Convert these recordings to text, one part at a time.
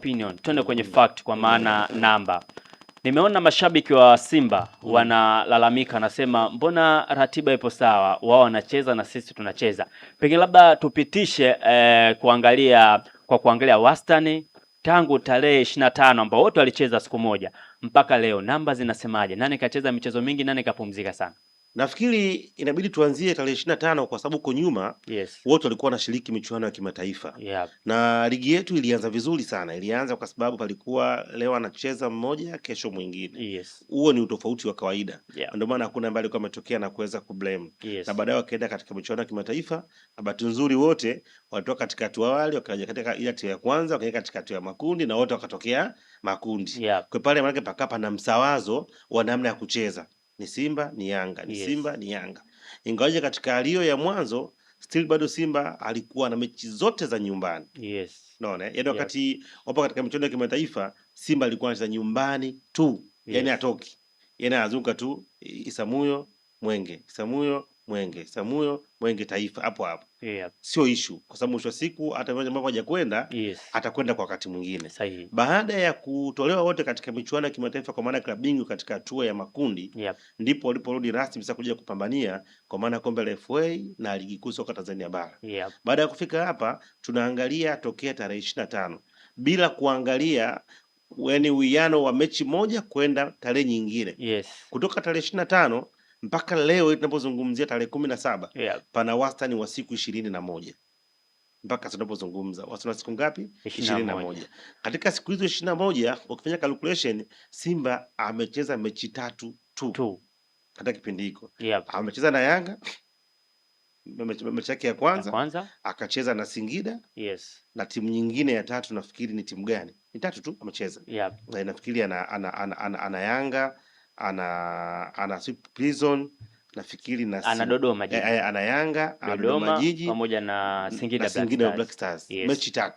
opinion, twende kwenye fact kwa maana namba. Nimeona mashabiki wa Simba wanalalamika, nasema mbona ratiba ipo sawa, wao wanacheza na sisi tunacheza. Pengine labda tupitishe kuangalia wastani tangu tarehe 25 ambao wote walicheza siku moja mpaka leo, namba zinasemaje? Nani kacheza michezo mingi, nani kapumzika sana? Nafikiri inabidi tuanzie tarehe 25 kwa sababu huko nyuma wote walikuwa wanashiriki michuano ya kimataifa. Na ligi yetu ilianza vizuri sana. Ilianza kwa sababu palikuwa leo anacheza mmoja, kesho mwingine. Huo ni utofauti wa kawaida. Ndio maana hakuna ambaye alikuwa ametokea na kuweza kublame. Na baadaye wakaenda katika michuano ya kimataifa. Na bahati nzuri wote walitoka katika hatua awali, wakaja katika ile hatua ya kwanza, wakaja katika hatua ya makundi na wote wakatokea makundi. Kwa pale maana pakapa na msawazo wa namna ya kucheza. Ni Simba ni Yanga, ni Simba ni Yanga. Ingawaje katika alio ya mwanzo still bado Simba alikuwa na mechi zote za nyumbani. Unaona, yaani wakati wapo katika michuano ya kimataifa Simba alikuwa anacheza nyumbani tu. Yaani atoki. Yaani azunguka tu Isamuyo Mwenge, Isamuyo Mwenge, Isamuyo Mwenge Taifa hapo hapo. Sio issue kwa sababu mwisho wa siku hata mmoja ambao hajakwenda atakwenda kwa wakati mwingine. Baada ya kutolewa wote katika michuano ya kimataifa kwa maana klabu bingwa katika hatua ya makundi ndipo waliporudi rasmi sasa kuja kupambania kwa maana kombe la FA na ligi kuu soka Tanzania bara. Baada ya kufika hapa tunaangalia tokea tarehe 25 bila kuangalia yaani uwiano wa mechi moja kwenda tarehe nyingine. Kutoka tarehe 25 mpaka leo tunapozungumzia tarehe 17 pana wastani wa siku 21. Mpaka tunapozungumza wastani wa siku ngapi? 21. Katika siku hizo 21 ukifanya calculation Simba amecheza mechi 3 tu katika kipindi hiko. Amecheza na Yanga mechi yake ya kwanza, akacheza na Singida na timu nyingine ya tatu nafikiri ni timu gani? Ni tatu tu amecheza. Na nafikiri ana Yanga ana Prison nafikiri na ana Dodoma Jiji. Ana Yanga, ana Dodoma Jiji pamoja na Singida Black Stars. Mechi 3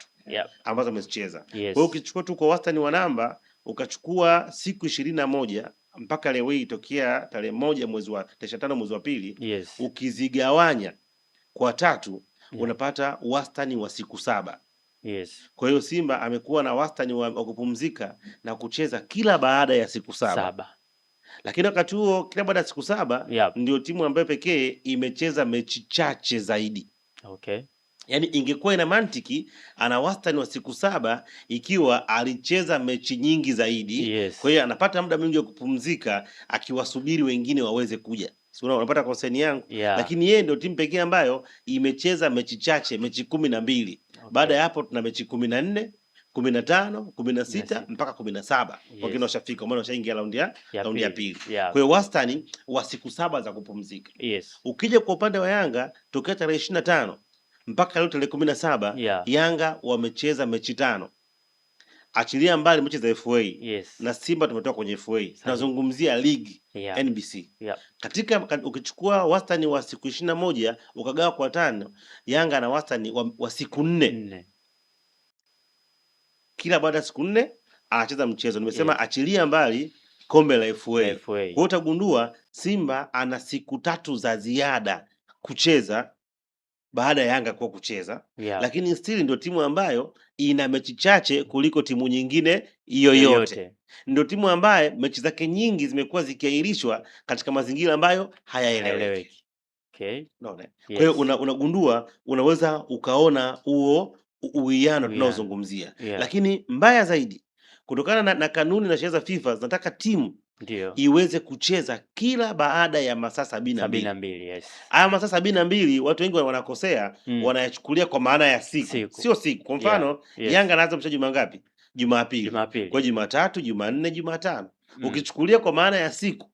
ambazo amecheza. Kwa hiyo ukichukua tu kwa wastani wa namba ukachukua siku 21 mpaka leo hii tokea tarehe 1 mwezi wa 25 mwezi wa pili ukizigawanya kwa tatu unapata wastani wa siku 7. Kwa hiyo Simba amekuwa na wastani wa kupumzika na kucheza kila baada ya siku 7. Lakini wakati huo kila baada ya siku 7 ndio timu ambayo pekee imecheza mechi chache zaidi. Yaani ingekuwa ina mantiki ana wastani wa siku 7 ikiwa alicheza mechi nyingi zaidi. Kwa hiyo anapata muda mwingi wa kupumzika akiwasubiri wengine waweze kuja. Unapata concern yangu. Lakini yeye ndio timu pekee ambayo imecheza mechi chache, mechi 12. Baada ya hapo tuna mechi 14, 15, 16 mpaka 17. Wengine washafika, maana washaingia raundi ya pili. Kwa hiyo wastani wa siku 7 za kupumzika. Ukija kwa upande wa Yanga tokea tarehe 25 mpaka leo tarehe 17 Yanga wamecheza mechi 5. Achilia mbali mechi za FA na Simba tumetoka kwenye FA. Tunazungumzia ligi NBC. Katika ukichukua wastani wa siku 21 ukagawa kwa 5, Yanga na wastani wa siku 4. Kila baada ya siku 4 anacheza mchezo. Nimesema achilia mbali kombe la FA. Kwa hiyo utagundua Simba ana siku 3 za ziada kucheza baada ya Yanga kwa kucheza. Lakini still ndio timu ambayo ina mechi chache kuliko timu nyingine yoyote. Ndio timu ambaye mechi zake nyingi zimekuwa zikiahirishwa katika mazingira ambayo hayaeleweki. Unaona? Kwa hiyo unagundua unaweza ukaona huo uwiano tunaozungumzia. Lakini mbaya zaidi kutokana na kanuni na sheria za FIFA zinataka timu iweze kucheza kila baada ya masaa 72. Haya masaa 72 watu wengi wanakosea, wanayachukulia kwa maana ya siku. Sio siku. Kwa mfano Yanga anaanza mchezo Jumaa ngapi? Jumapili. Kwa Jumatatu, Jumanne, Jumatano. Ukichukulia kwa maana ya siku,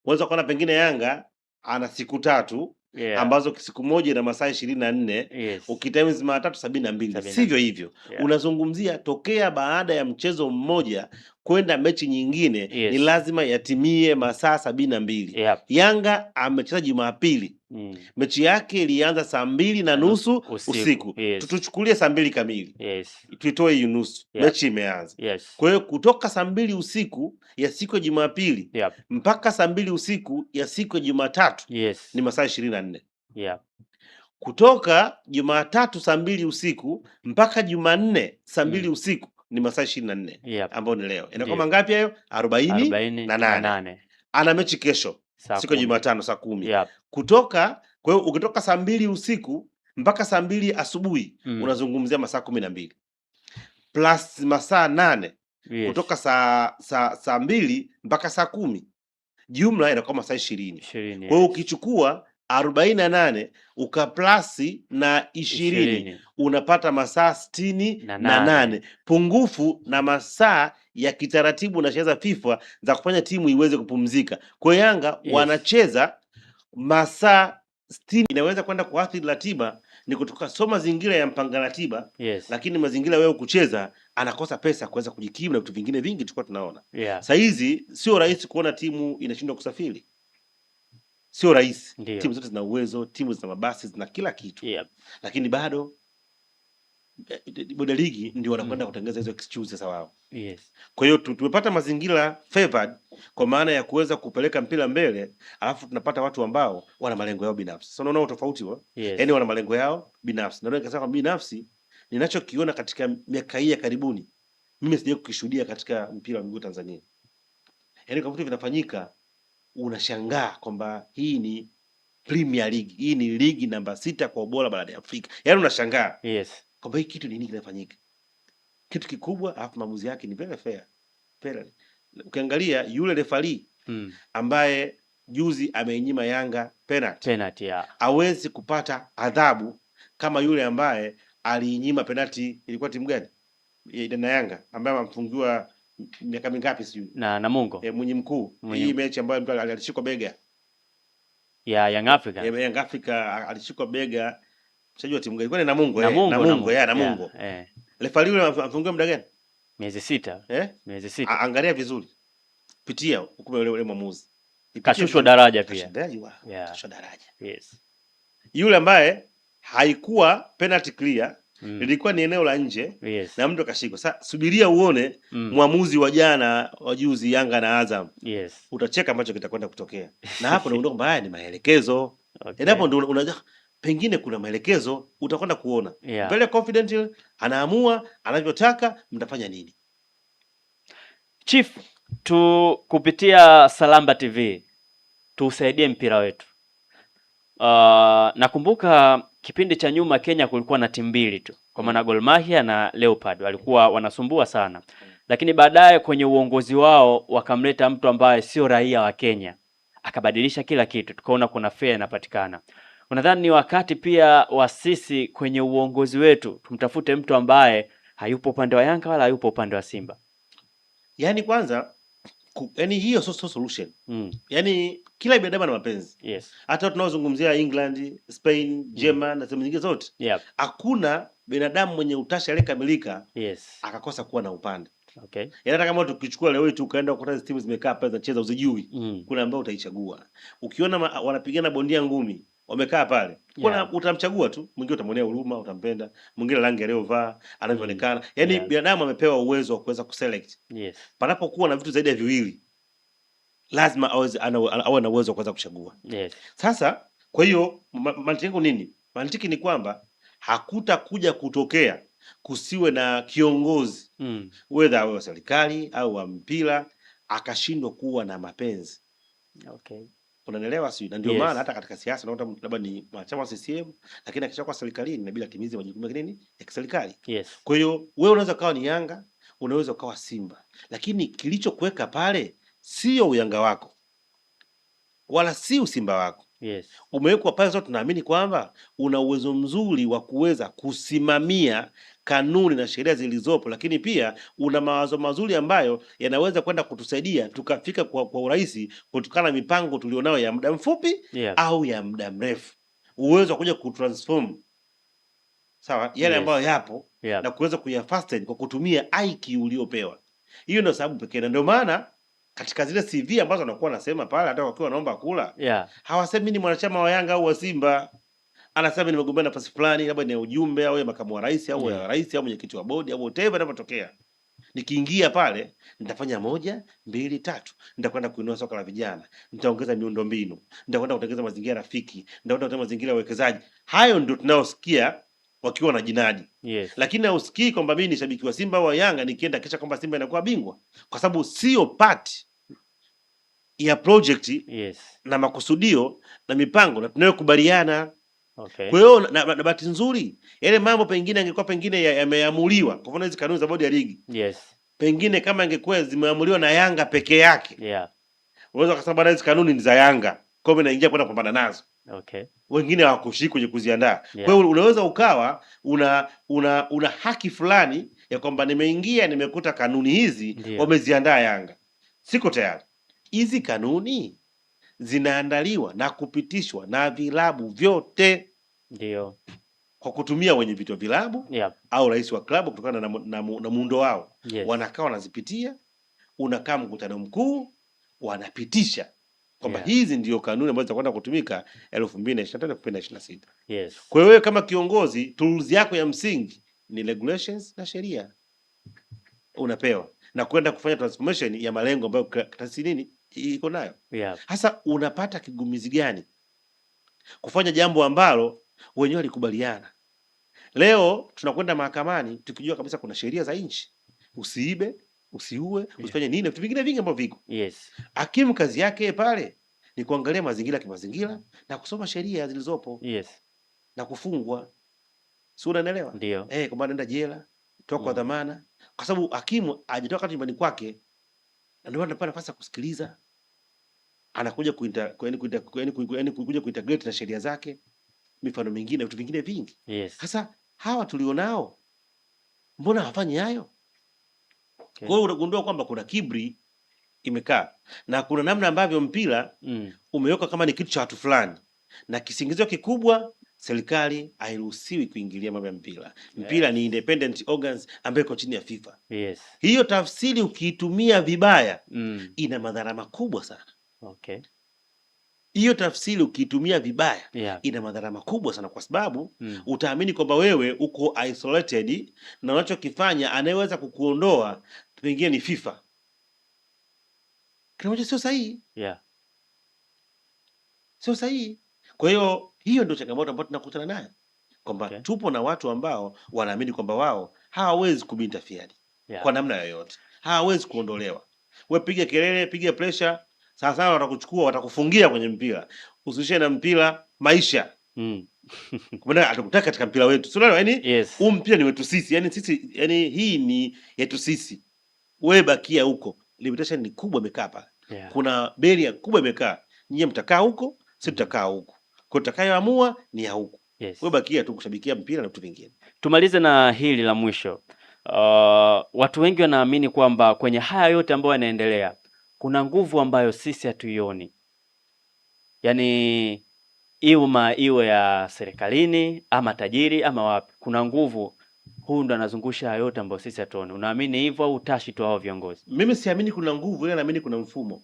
unaweza kuona pengine Yanga ana siku 3 ambazo siku moja ina masaa 24. Ukitimes mara 3 72. Sivyo hivyo. Unazungumzia tokea baada ya mchezo mmoja kwenda mechi nyingine ni lazima yatimie masaa 72. Yanga amecheza Jumapili. Mechi yake ilianza saa 2:30 usiku. Tutuchukulie saa 2 kamili. Tuitoe hiyo nusu. Mechi imeanza. Kwa hiyo kutoka saa 2 usiku ya siku ya Jumapili mpaka saa 2 usiku ya siku ya Jumatatu ni masaa 24. Kutoka Jumatatu saa 2 usiku mpaka Jumanne saa 2 usiku ni masaa 24 Yep. ambayo ni leo. Inakuwa mangapi hayo? 48. Ana mechi kesho siku ya Jumatano saa 10. Yep. Kwa hiyo ukitoka saa 2 usiku mpaka saa 2 asubuhi unazungumzia masaa 12 plus masaa 8. Yes. Kutoka saa 2 mpaka saa 10 jumla inakuwa masaa 20. Kwa hiyo ukichukua 48 ukaplasi na 20 unapata masaa 68 pungufu na masaa ya kitaratibu na sheria za FIFA za kufanya timu iweze kupumzika. Kwa Yanga wanacheza masaa 60, inaweza kwenda kuathiri ratiba, ni kutoka mazingira ya mpanga ratiba. Lakini mazingira wewe kucheza anakosa pesa kuweza kujikimu na vitu vingine vingi tulikuwa tunaona. Sasa hizi sio rahisi kuona timu inashindwa kusafiri. Sio rahisi. Timu zote zina uwezo, timu zina mabasi, zina kila kitu. Lakini bado bodi ligi ndio wanakwenda kutengeneza hizo excuse sasa wao. Kwa hiyo tumepata mazingira favored kwa maana ya kuweza kupeleka mpira mbele, alafu tunapata watu ambao wana malengo yao binafsi. Sasa unaona tofauti wao? Yaani wana malengo yao binafsi. Na ndio nikasema binafsi ninachokiona katika miaka hii ya karibuni mimi sijawahi kukishuhudia katika mpira wa miguu Tanzania. Yaani kwa vitu vinafanyika unashangaa kwamba hii ni Premier League. Hii ni ligi namba 6 kwa ubora barani Afrika. Yaani unashangaa. Kwamba hii kitu nini kinafanyika? Kitu kikubwa, alafu maamuzi yake ni very fair. Ukiangalia yule referee ambaye juzi ameinyima Yanga penalty. Hawezi kupata adhabu kama yule ambaye aliinyima penalty. Ilikuwa timu gani? Na Yanga ambaye amfungiwa miaka mingapi sijui. Na Namungo. Mwenye mkuu. Hii mechi ambayo mtu alishikwa bega. Young Africa. Young Africa alishikwa bega. Msajua timu gani? Ilikuwa ni Namungo. Namungo. Referee yule afungiwa muda gani? Miezi 6. Miezi 6. Angalia vizuri. Pitia hukumu yule mwamuzi. Kashushwa daraja pia. Kashushwa daraja. Yule ambaye haikuwa penalty clear, ilikuwa ni eneo la nje, na mtu akashikwa. Sasa subiria uone mwamuzi wa jana wa juzi Yanga na Azam. Utacheka ambacho kitakwenda kutokea. Na hapo ndio kwamba haya ni maelekezo. Hapo ndio unajua pengine kuna maelekezo utakwenda kuona. Very confident anaamua anavyotaka, mtafanya nini? Chief, kupitia Salamba TV tusaidie mpira wetu. Nakumbuka kipindi cha nyuma Kenya kulikuwa na timu mbili tu, kwa maana Gor Mahia na Leopard walikuwa wanasumbua sana. Lakini baadaye kwenye uongozi wao wakamleta mtu ambaye sio raia wa Kenya, akabadilisha kila kitu, tukaona kuna fair inapatikana. Unadhani ni wakati pia wa sisi kwenye uongozi wetu tumtafute mtu ambaye hayupo upande wa Yanga wala hayupo upande wa Simba? Yaani kwanza hiyo sio solution. Yaani kila binadamu ana mapenzi. Hata tunaozungumzia England, Spain, German na sehemu nyingine zote. Hakuna binadamu mwenye utashi aliyekamilika akakosa kuwa na upande. Yaani hata kama tukichukua leo hii tukaenda kukuta timu zimekaa pale zinacheza uzijui, kuna ambao utaichagua. Ukiona wanapigana bondia ngumi, wamekaa pale, kuna utamchagua tu, mwingine utamwonea huruma, utampenda, mwingine rangi aliyovaa, anavyoonekana. Yaani binadamu amepewa uwezo wa kuweza kuselect. Panapokuwa na vitu zaidi ya viwili, lazima awe na uwezo wa kuweza kuchagua. Sasa kwa hiyo mantiki nini? Mantiki ni kwamba hakutakuja kutokea kusiwe na kiongozi whether awe wa serikali au wa mpira akashindwa kuwa na mapenzi. Unanielewa sio? Na ndio maana hata katika siasa unaona labda ni mwanachama wa CCM lakini akishakuwa serikalini inabidi atimize majukumu yake nini ya kiserikali. Kwa hiyo wewe unaweza kawa ni Yanga, unaweza kawa Simba, lakini kilichokuweka pale sio uyanga wako wala si usimba wako. Umewekwa pale, zote tunaamini kwamba una uwezo mzuri wa kuweza kusimamia kanuni na sheria zilizopo, lakini pia una mawazo mazuri ambayo yanaweza kwenda kutusaidia tukafika kwa urahisi kutokana na mipango tulionao ya muda mfupi au ya muda mrefu. Uwezo wa kuja kutransform sawa yale ambayo yapo na kuweza kuyafasten kwa kutumia IQ uliopewa. Hiyo ndio sababu pekee, na ndio maana katika zile CV ambazo wanakuwa nasema pale hata wakiwa wanaomba kula hawasemi ni mwanachama wa Yanga au wa Simba. Anasema nimegombea nafasi fulani, labda ni ujumbe au makamu wa rais au rais au mwenyekiti wa bodi au whatever inapotokea. Nikiingia pale nitafanya 1, 2, 3. Nitakwenda kuinua soka la vijana, nitaongeza miundombinu, nitakwenda kutengeneza mazingira rafiki, nitakwenda kutengeneza mazingira ya uwekezaji. Hayo ndio tunaosikia wakiwa na jinadi. Lakini hausikii kwamba mimi ni shabiki wa Simba au Yanga nikienda kisha kwamba Simba inakuwa bingwa, kwa sababu sio part ya project na makusudio na mipango na tunayokubaliana. Kwa hiyo na bahati nzuri yale mambo pengine angekuwa pengine yameamuliwa, kwa mfano hizo kanuni za bodi ya ligi pengine kama ingekuwa zimeamuliwa na Yanga peke yake, unaweza kusema bwana hizo kanuni ni za Yanga, kwa hiyo inaingia kwenda kupambana nazo. Wengine hawakushiriki kwenye kuziandaa. Kwa hiyo unaweza ukawa una haki fulani ya kwamba nimeingia nimekuta kanuni hizi wameziandaa Yanga, siko tayari. Hizi kanuni zinaandaliwa na kupitishwa na vilabu vyote, kwa kutumia wenye vitu vilabu au rais wa klabu kutokana na muundo wao. Wanakaa wanazipitia, unakaa mkutano mkuu wanapitisha kwamba hizi ndio kanuni ambazo zitakwenda kutumika 2025 2026. Kwa hiyo wewe kama kiongozi, tools yako ya msingi ni regulations na sheria unapewa na kwenda kufanya transformation ya malengo ambayo taasisi nini iko nayo. Sasa unapata kigumizi gani kufanya jambo ambalo wenyewe walikubaliana? Leo tunakwenda mahakamani tukijua kabisa kuna sheria za nchi, usiibe, usiue, usifanye nini, vitu vingine vingi ambavyo viko. Hakimu kazi yake pale ni kuangalia mazingira kimazingira na kusoma sheria zilizopo na kufungwa. Si unaelewa? Kwamba anaenda jela, toka kwa dhamana, kwa sababu hakimu hajatoka nyumbani kwake, ndio anapata nafasi ya kusikiliza, anakuja kuja kuintegrate na sheria zake, mifano mingine, vitu vingine vingi. Sasa hawa tulionao mbona hawafanyi hayo? Kwa hiyo unagundua kwamba kuna kibri imekaa na kuna namna ambavyo mpira umewekwa kama ni kitu cha watu fulani, na kisingizio kikubwa serikali hairuhusiwi kuingilia mambo ya mpira. Mpira ni independent organs ambayo iko chini ya FIFA. Hiyo tafsiri ukiitumia vibaya ina madhara makubwa sana. Hiyo tafsiri ukiitumia vibaya ina madhara makubwa sana, kwa sababu utaamini kwamba wewe uko isolated na unachokifanya anayeweza kukuondoa pengine ni FIFA. Kinacho sio sahihi. Sio sahihi. Kwa hiyo ndio changamoto ambayo tunakutana nayo, kwamba tupo na watu ambao wanaamini kwamba wao hawawezi kubintafiari kwa namna yoyote, hawawezi kuondolewa. Wewe piga kelele, piga pressure, sasa watakuchukua, watakufungia kwenye mpira. Usishe na mpira maisha. Kwa atakutaka katika mpira wetu. Sio yaani mpira ni wetu sisi. Yaani sisi, yaani hii ni yetu sisi. Wewe bakia huko. Limitation ni kubwa imekaa pale. Kuna barrier kubwa imekaa. Nyinyi mtakaa huko, sisi tutakaa huko. Kwa tutakayoamua ni ya huko. Wewe bakia tu kushabikia mpira na vitu vingine. Tumalize na hili la mwisho. Watu wengi wanaamini kwamba kwenye haya yote ambayo yanaendelea kuna nguvu ambayo sisi hatuioni. Yaani iwe ya serikalini ama tajiri ama wapi, kuna nguvu, huyu ndo anazungusha yote ambayo sisi hatuoni. Unaamini hivyo au utashi tu hao viongozi? Mimi siamini kuna nguvu, ila naamini kuna mfumo.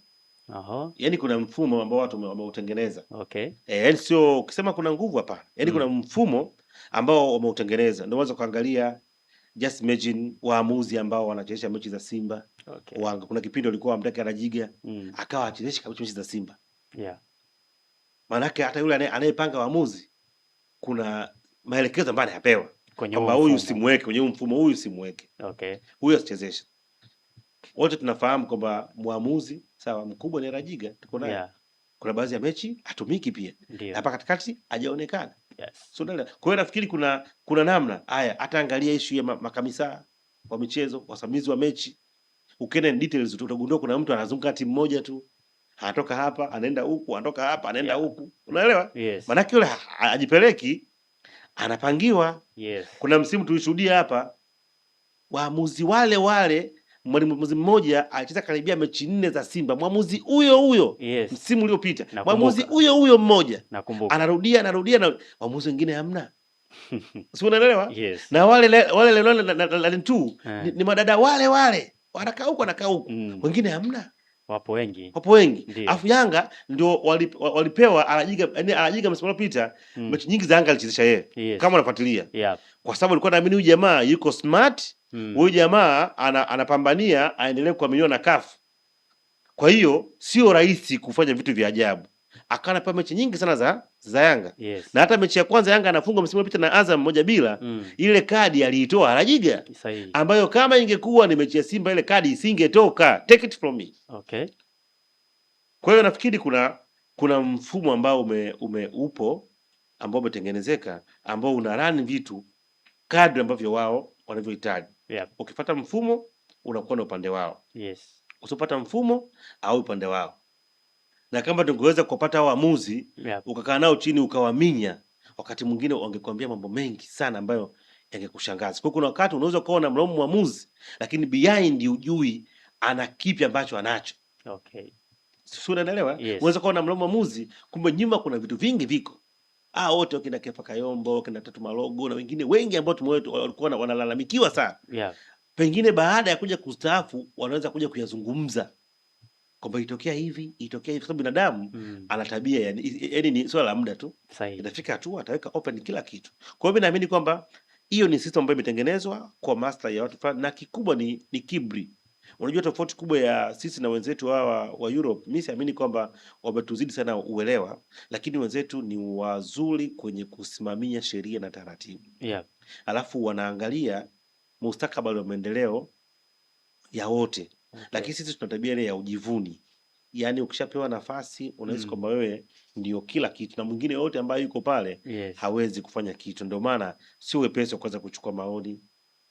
Yaani kuna mfumo ambao watu wameutengeneza. Yaani sio ukisema kuna nguvu hapa. Yaani kuna mfumo ambao wameutengeneza. Ndio unaweza kuangalia, just imagine waamuzi ambao wanachezesha mechi za Simba. Kuna kipindi walikuwa wamtaka Rajiga akawa achezesha kabisa mechi za Simba. Maanake hata yule anayepanga waamuzi kuna maelekezo ambayo anayapewa kwamba huyu usimweke kwenye mfumo, huyu usimweke, huyu asichezeshe. Wote tunafahamu kwamba muamuzi sawa mkubwa ni Rajiga, tuko naye. Kuna baadhi ya mechi atumiki pia, hapa katikati hajaonekana. So kwa hiyo nafikiri kuna namna haya. Hata angalia issue ya makamisa wa michezo, wasimamizi wa mechi, ukienda in details utagundua kuna mtu anazunguka timu moja tu, anatoka hapa anaenda huku, anatoka hapa anaenda huku, unaelewa? Maana yule ajipeleki, anapangiwa. Kuna msimu tulishuhudia hapa waamuzi wale mwamuzi mmoja alicheza karibia mechi 4 za Simba, mwamuzi huyo msimu uliopita, mwamuzi huyo mmoja anarudia na mwamuzi wengine hamna. Si unaelewa? Na wale tu ni madada wale wanakaa huko wengine hamna. Wapo wengi. Afu Yanga ndio walipewa Arajiga msimu uliopita, mechi nyingi za Yanga alichezesha yeye. Kama unafuatilia. Kwa sababu alikuwa anaamini huyu jamaa yuko smart, huyu jamaa anapambania aendelee kuaminiwa na CAF. Kwa hiyo sio rahisi kufanya vitu vya ajabu. akawa anapewa mechi nyingi sana za Yanga. Na hata mechi ya kwanza Yanga anafungwa msimu uliopita na Azam 1-0, ile kadi aliitoa Alajiga, ambayo kama ingekuwa ni mechi ya Simba ile kadi isingetoka. Take it from me. Okay. Kwa hiyo nafikiri kuna mfumo ambao upo ambao umetengenezeka, ambao una run vitu kadri ambavyo wao wanavyohitaji. Ukifuata mfumo unakuwa na upande wao. Usipata mfumo au upande wao. Na kama tungeweza kupata waamuzi, ukakaa nao chini ukawaminya, wakati mwingine wangekwambia mambo mengi sana ambayo yangekushangaza. Kwa kuna wakati unaweza kuona mlaumu mwamuzi, lakini behind ujui ana kipi ambacho anacho. Okay. Sio, unaelewa? Unaweza kuona mlaumu mwamuzi, kumbe nyuma kuna vitu vingi viko. Wote wakina Kefa Kayombo, wakina Tatu Malogo na wengine wengi ambao walikuwa wanalalamikiwa sana. Pengine baada ya kuja kustaafu wanaweza kuja kuyazungumza kwamba itokea hivi, kwa sababu binadamu ana tabia yani ni swala la muda tu. Itafika hatua ataweka open kila kitu. Kwa hiyo mimi naamini kwamba hiyo ni system ambayo imetengenezwa kwa master ya watu fulani, na kikubwa ni kibri. Unajua tofauti kubwa ya sisi na wenzetu hawa wa Europe, mimi siamini kwamba wametuzidi sana uelewa, lakini wenzetu ni wazuri kwenye kusimamia sheria na taratibu. Alafu wanaangalia mustakabali wa maendeleo ya wote. Lakini sisi tuna tabia ile ya ujivuni. Yaani ukishapewa nafasi unahisi kwamba wewe ndio kila kitu, na mwingine yote ambaye yuko pale hawezi kufanya kitu. Ndio maana sio wepesi wa kuanza kuchukua maoni,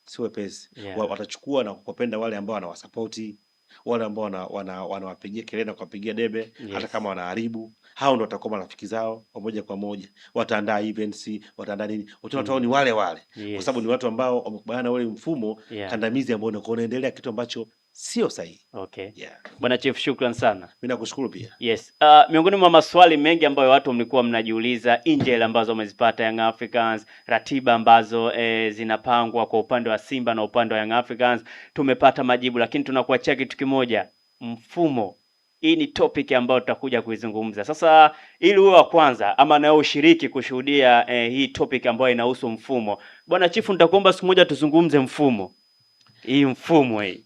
sio wepesi. Watachukua na kupenda wale ambao wanawasapoti, wale ambao wanawapigia kelele na kuwapigia debe, hata kama wanaharibu. Hao ndio watakuwa marafiki zao pamoja kwa moja. Wataandaa events, wataandaa nini, watu ni wale kwa sababu ni watu ambao wamekubaliana ule mfumo kandamizi ambao unaendelea, kitu ambacho sio sahihi. Okay. Bwana Chief, shukran sana. Mimi nakushukuru pia. Miongoni mwa maswali mengi ambayo watu mlikuwa mnajiuliza, injili ambazo wamezipata Young Africans, ratiba ambazo zinapangwa kwa upande wa Simba na upande wa Young Africans, tumepata majibu, lakini tunakuachia kitu kimoja, mfumo. Hii ni topic ambayo tutakuja kuizungumza. Sasa ili uwe wa kwanza ama na ushiriki kushuhudia hii topic ambayo inahusu mfumo, Bwana Chief, nitakuomba siku moja tuzungumze mfumo. Hii mfumo hii.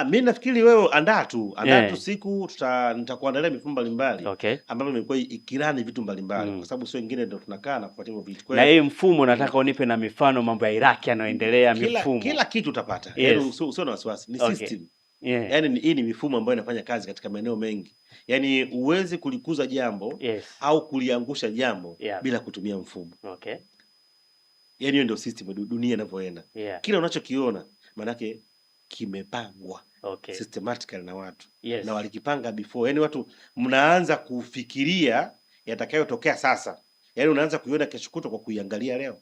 Mimi nafikiri wewe andaa tu siku nitakuandalia mifumo mbalimbali ambayo imekuwa ikirani vitu mbalimbali, kwa sababu sio wengine ndio tunakaa na kufuatia vitu. Kwa hiyo hii mfumo nataka unipe na mifano, mambo ya Iraq yanayoendelea, mifumo. Kila kitu utapata. Yaani sio na wasiwasi, ni system. Yaani hii ni mifumo ambayo inafanya kazi katika maeneo mengi. Yaani uweze kulikuza jambo au kuliangusha jambo bila kutumia mfumo. Yaani hiyo ndio system dunia inavyoenda. Kila unachokiona manake kimepangwa systematically na watu na walikipanga before. Yani watu mnaanza kufikiria yatakayotokea sasa, yani unaanza kuiona kesho kutwa kwa kuiangalia leo.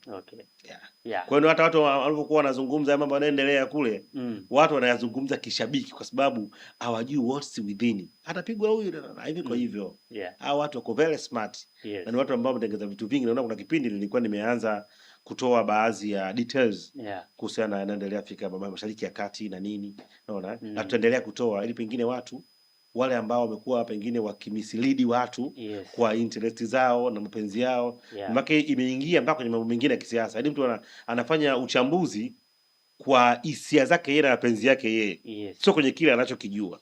Kwa hiyo hata watu walivyokuwa wanazungumza mambo yanaendelea kule, watu wanayazungumza kishabiki, kwa sababu hawajui what's within. Atapigwa huyu na hivi kwa hivyo. Hao watu wako very smart. Na ni watu ambao wametengeneza vitu vingi. Naona kuna kipindi nilikuwa nimeanza kutoa baadhi ya details kuhusiana na yanaendelea Afrika Mashariki ya Kati na nini, unaona, na tutaendelea kutoa ili pengine watu wale ambao wamekuwa pengine wakimisilidi watu kwa interest zao na mapenzi yao, mpaka imeingia mpaka kwenye mambo mengine ya kisiasa. Hadi mtu anafanya uchambuzi kwa hisia zake yeye na mapenzi yake yeye, sio kwenye kile anachokijua.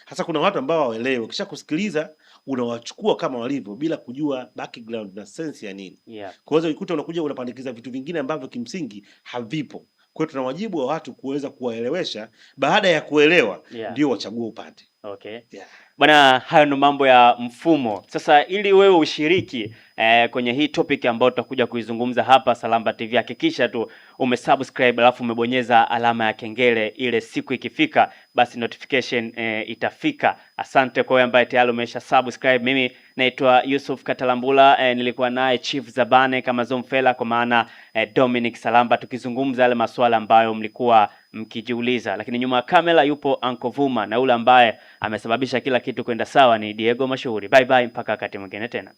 Hasa kuna watu ambao hawaelewi, kisha kusikiliza unawachukua kama walivyo bila kujua background na sense ya nini. Kwa hiyo ukikuta unakuja unapandikiza vitu vingine ambavyo kimsingi havipo. Kwa hiyo tuna wajibu wa watu kuweza kuwaelewesha, baada ya kuelewa ndio wachague upande. Bwana, hayo ndo mambo ya mfumo. Sasa ili wewe ushiriki kwenye hii topic ambayo tutakuja kuizungumza hapa Salamba TV, hakikisha tu umesubscribe alafu umebonyeza alama ya kengele, ile siku ikifika basi notification itafika. Asante kwa wewe ambaye tayari umesha subscribe. Mimi naitwa Yusuf Katalambula, nilikuwa naye Chief Zabane kama Zomfela, kwa maana Dominic Salamba, tukizungumza yale masuala ambayo mlikuwa mkijiuliza. Lakini nyuma ya kamera yupo Uncle Vuma, na ule ambaye amesababisha kila kitu kwenda sawa ni Diego Mashuhuri. Bye bye mpaka wakati mwingine tena.